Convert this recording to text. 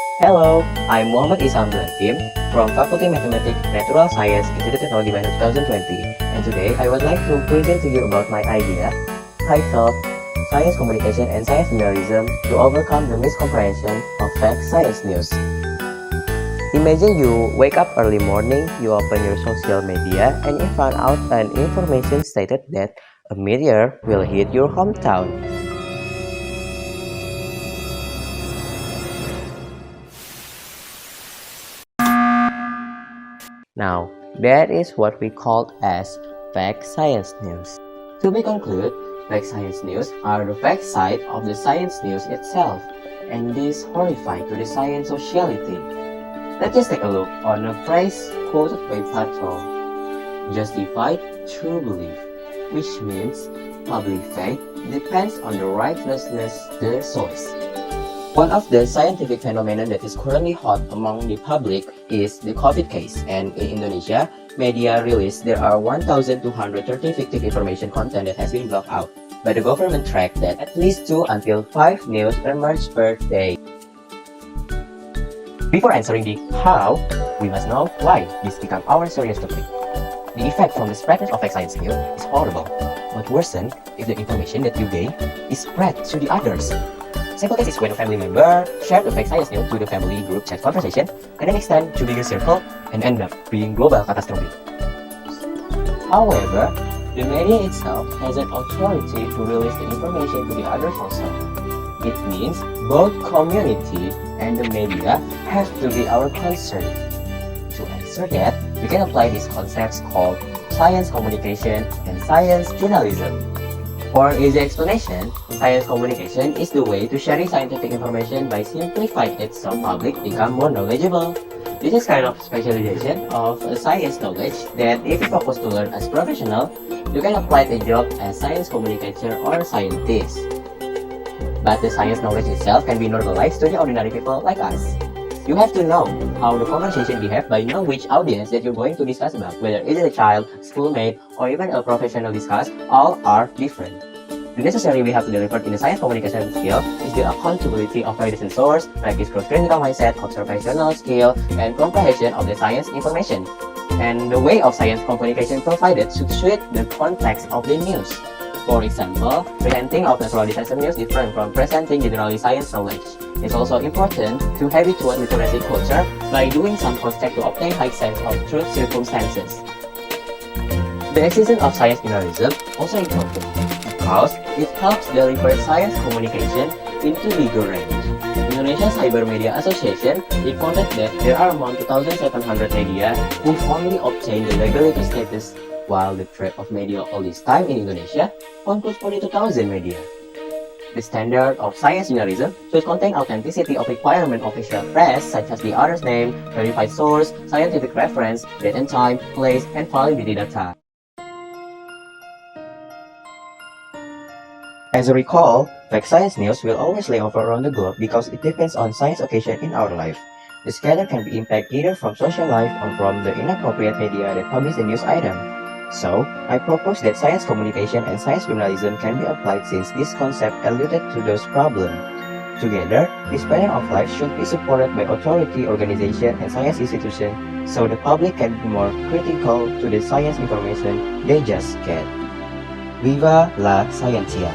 Hello, I'm Ihsan Hakim from Faculty Mathematics Natural Science Institute Technology Bahasa 2020, and today I would like to present to you about my idea titled Science Communication and Science Journalism to Overcome the Miscomprehension of Fake Science News. Imagine you wake up early morning, you open your social media, and you find out an information stated that a meteor will hit your hometown. Now, that is what we call as fake science news. To be concluded, fake science news are the fake side of the science news itself, and this horrifying to the science sociality. Let's just take a look on a phrase quoted by Plato: justified true belief, which means public faith depends on the righteousness the source. One of the scientific phenomena that is currently hot among the public is the COVID case, and in Indonesia, media released there are 1,230 fictive information content that has been blocked out, but the government tracked that at least 2 until 5 news emerge per day. Before answering the how, we must know why this became our serious topic. The effect from the spreaders of fake science news is horrible, but worsen if the information that you gain is spread to the others. Simple case is when a family member shared a fake science news to the family group chat conversation and then extend to bigger circle and end up being global catastrophe. However, the media itself has an authority to release the information to the others also. It means both community and the media have to be our concern. To answer that, we can apply these concepts called science communication and science journalism. For easy explanation, science communication is the way to sharing scientific information by simplifying it so public become more knowledgeable. This is kind of specialization of a science knowledge that if you focus to learn as professional, you can apply the job as science communicator or scientist. But the science knowledge itself can be normalized to the ordinary people like us. You have to know how the conversation behave by knowing which audience that you're going to discuss about, whether it is a child, schoolmate, or even a professional discuss, all are different. The necessary we have to deliver in the science communication skill is the accountability of validation source, practice critical mindset, observational skill, and comprehension of the science information. And the way of science communication provided should suit the context of the news. For example, presenting of natural disaster news is different from presenting generally science knowledge. It's also important to habituate literacy culture by doing some cross-check to obtain high sense of truth circumstances. The existence of science journalism also important because it helps deliver science communication into bigger range. Indonesia Cyber Media Association reported that there are around 2,700 media who finally obtained the legality status, while the trade of media all this time in Indonesia includes 42,000 media. The standard of science journalism should contain authenticity of requirement of official press such as the author's name, verified source, scientific reference, date and time, place, and validity data. As a recall, fake science news will always lay over around the globe because it depends on science occasion in our life. The scatter can be impacted either from social life or from the inappropriate media that publish the news item. So, I propose that science communication and science journalism can be applied since this concept alluded to those problems. Together, this pattern of life should be supported by authority, organization, and science institutions so the public can be more critical to the science information they just get. Viva la Ciencia!